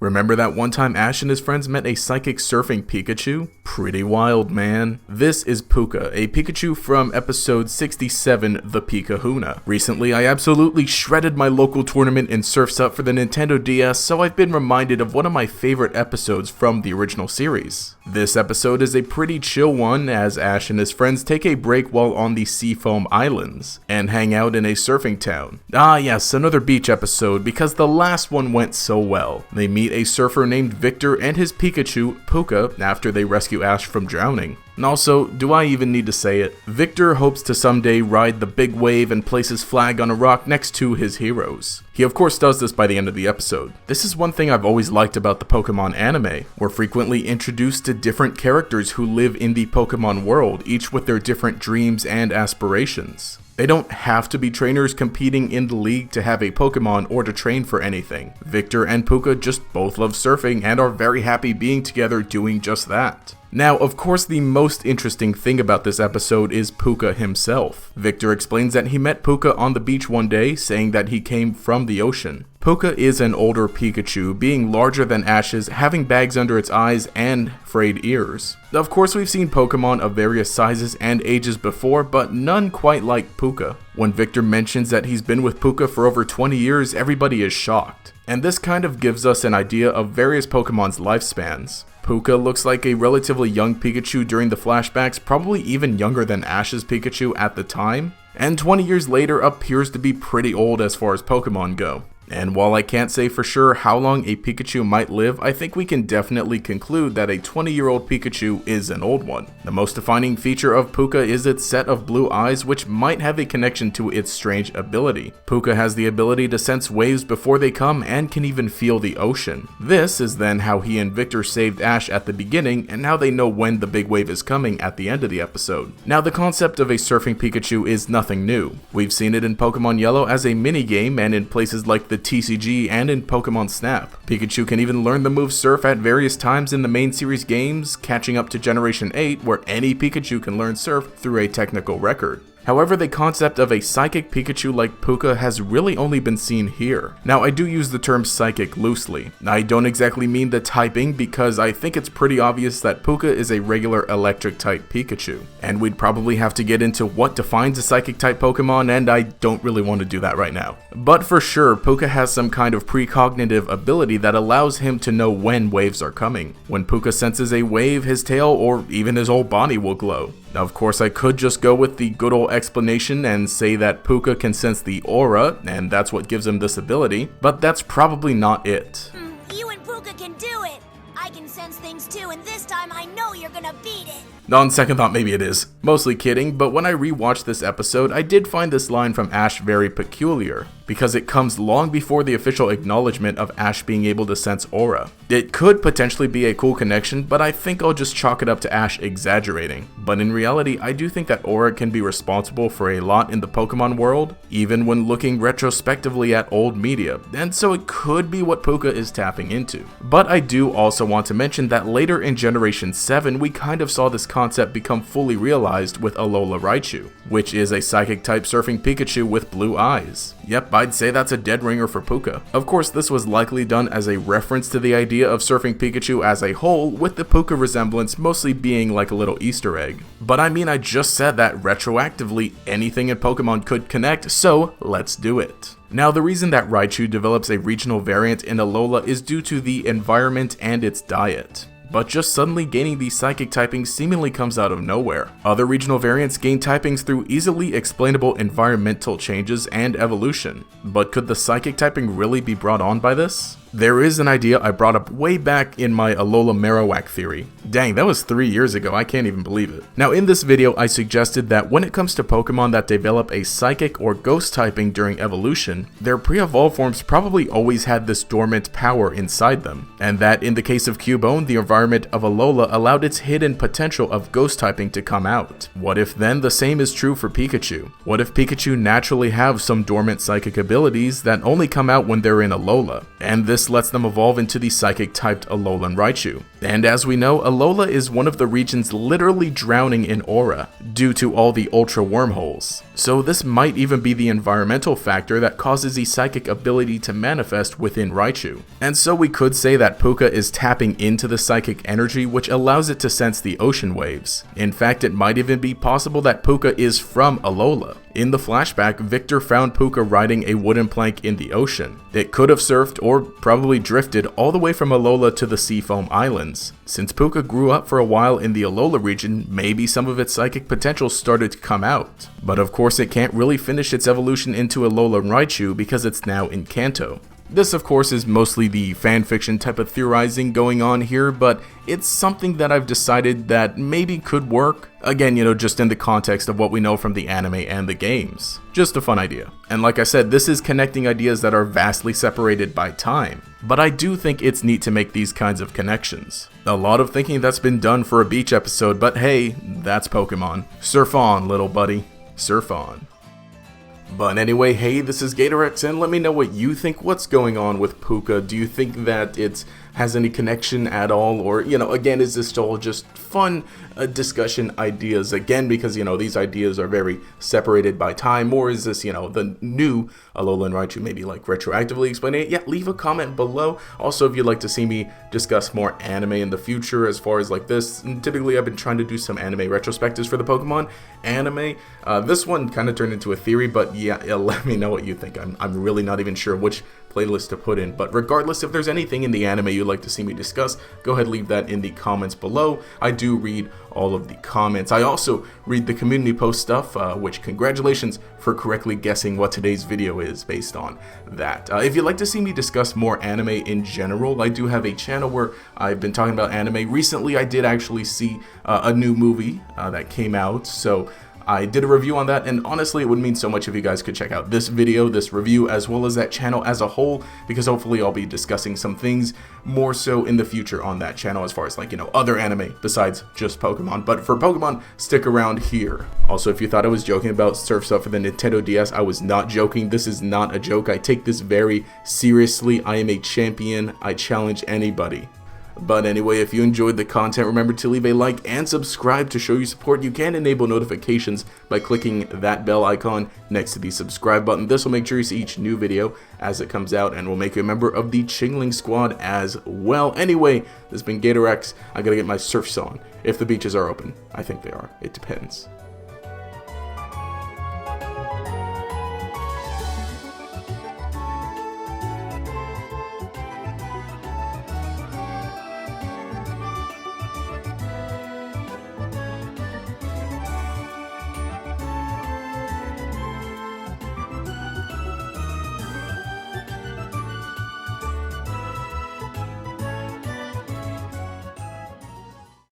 Remember that one time Ash and his friends met a psychic surfing Pikachu? Pretty wild, man. This is Puka, a Pikachu from episode 67, The Pikahuna. Recently, I absolutely shredded my local tournament in Surf's Up for the Nintendo DS, so I've been reminded of one of my favorite episodes from the original series. This episode is a pretty chill one, as Ash and his friends take a break while on the Seafoam Islands, and hang out in a surfing town. Ah yes, another beach episode, because the last one went so well. They meet a surfer named Victor and his Pikachu, Puka, after they rescue Ash from drowning. And also, do I even need to say it? Victor hopes to someday ride the big wave and place his flag on a rock next to his heroes. He of course does this by the end of the episode. This is one thing I've always liked about the Pokémon anime. We're frequently introduced to different characters who live in the Pokémon world, each with their different dreams and aspirations. They don't have to be trainers competing in the league to have a Pokemon or to train for anything. Victor and Puka just both love surfing and are very happy being together doing just that. Now, of course, the most interesting thing about this episode is Puka himself. Victor explains that he met Puka on the beach one day, saying that he came from the ocean. Puka is an older Pikachu, being larger than Ash's, having bags under its eyes and frayed ears. Of course, we've seen Pokemon of various sizes and ages before, but none quite like Puka. When Victor mentions that he's been with Puka for over 20 years, everybody is shocked. And this kind of gives us an idea of various Pokemon's lifespans. Puka looks like a relatively young Pikachu during the flashbacks, probably even younger than Ash's Pikachu at the time, and 20 years later appears to be pretty old as far as Pokemon go. And while I can't say for sure how long a Pikachu might live, I think we can definitely conclude that a 20-year-old Pikachu is an old one. The most defining feature of Puka is its set of blue eyes, which might have a connection to its strange ability. Puka has the ability to sense waves before they come and can even feel the ocean. This is then how he and Victor saved Ash at the beginning, and now they know when the big wave is coming at the end of the episode. Now, the concept of a surfing Pikachu is nothing new. We've seen it in Pokemon Yellow as a minigame and in places like the TCG and in Pokemon Snap. Pikachu can even learn the move Surf at various times in the main series games, catching up to Generation 8 where any Pikachu can learn Surf through a technical record. However, the concept of a psychic Pikachu like Puka has really only been seen here. Now, I do use the term psychic loosely. I don't exactly mean the typing because I think it's pretty obvious that Puka is a regular electric type Pikachu. And we'd probably have to get into what defines a psychic type Pokemon, and I don't really want to do that right now. But for sure, Puka has some kind of precognitive ability that allows him to know when waves are coming. When Puka senses a wave, his tail or even his whole body will glow. Now, of course, I could just go with the good old explanation and say that Puka can sense the aura, and that's what gives him this ability, but that's probably not it. You and Puka can do it! I can sense things too, and this time I know you're gonna beat it! On second thought, maybe it is. Mostly kidding, but when I rewatched this episode, I did find this line from Ash very peculiar, because it comes long before the official acknowledgement of Ash being able to sense aura. It could potentially be a cool connection, but I think I'll just chalk it up to Ash exaggerating. But in reality, I do think that aura can be responsible for a lot in the Pokemon world, even when looking retrospectively at old media, and so it could be what Puka is tapping into. But I do also want to mention that later in Generation 7, we kind of saw this concept become fully realized with Alola Raichu, which is a psychic type surfing Pikachu with blue eyes. Yep, I'd say that's a dead ringer for Puka. Of course, this was likely done as a reference to the idea of surfing Pikachu as a whole, with the Puka resemblance mostly being like a little Easter egg. But I mean, I just said that retroactively anything in Pokemon could connect, so let's do it. Now, the reason that Raichu develops a regional variant in Alola is due to the environment and its diet. But just suddenly gaining the psychic typing seemingly comes out of nowhere. Other regional variants gain typings through easily explainable environmental changes and evolution. But could the psychic typing really be brought on by this? There is an idea I brought up way back in my Alola Marowak theory. Dang, that was 3 years ago, I can't even believe it. Now, in this video, I suggested that when it comes to Pokemon that develop a psychic or ghost typing during evolution, their pre-evolved forms probably always had this dormant power inside them, and that in the case of Cubone, the environment of Alola allowed its hidden potential of ghost typing to come out. What if then the same is true for Pikachu? What if Pikachu naturally have some dormant psychic abilities that only come out when they're in Alola? And this this lets them evolve into the psychic-typed Alolan Raichu. And as we know, Alola is one of the regions literally drowning in aura due to all the ultra wormholes. So this might even be the environmental factor that causes the psychic ability to manifest within Raichu. And so we could say that Puka is tapping into the psychic energy, which allows it to sense the ocean waves. In fact, it might even be possible that Puka is from Alola. In the flashback, Victor found Puka riding a wooden plank in the ocean. It could have surfed or probably drifted all the way from Alola to the Seafoam Islands. Since Puka grew up for a while in the Alola region, maybe some of its psychic potential started to come out. But of course it can't really finish its evolution into Alola Raichu because it's now in Kanto. This of course is mostly the fanfiction type of theorizing going on here, but it's something that I've decided that maybe could work. Again, just in the context of what we know from the anime and the games. Just a fun idea. And like I said, this is connecting ideas that are vastly separated by time. But I do think it's neat to make these kinds of connections. A lot of thinking that's been done for a beach episode, but hey, that's Pokemon. Surf on, little buddy. Surf on. But anyway, hey, this is GatorEX, and let me know what you think. What's going on with Puka? Do you think that it has any connection at all? Or, again, is this all just fun discussion ideas? Again, because, these ideas are very separated by time. Or is this, the new Alola and Raichu maybe like retroactively explaining it? Yeah, leave a comment below. Also, if you'd like to see me discuss more anime in the future as far as like this, and typically I've been trying to do some anime retrospectives for the Pokemon anime. This one kind of turned into a theory, but yeah, let me know what you think. I'm really not even sure which playlist to put in, but regardless, if there's anything in the anime you'd like to see me discuss, go ahead, leave that in the comments below. I do read all of the comments. I also read the community post stuff, which congratulations for correctly guessing what today's video is based on that. If you'd like to see me discuss more anime in general, I do have a channel where I've been talking about anime. Recently I did actually see a new movie that came out, so I did a review on that, and honestly, it would mean so much if you guys could check out this video, this review, as well as that channel as a whole, because hopefully I'll be discussing some things more so in the future on that channel as far as like, other anime besides just Pokemon. But for Pokemon, stick around here. Also, if you thought I was joking about surf stuff for the Nintendo DS, I was not joking. This is not a joke. I take this very seriously. I am a champion. I challenge anybody. But anyway, if you enjoyed the content, remember to leave a like and subscribe to show your support. You can enable notifications by clicking that bell icon next to the subscribe button. This will make sure you see each new video as it comes out and will make you a member of the Chingling Squad as well. Anyway, this has been GatorEX. I gotta get my surf on. If the beaches are open. I think they are. It depends.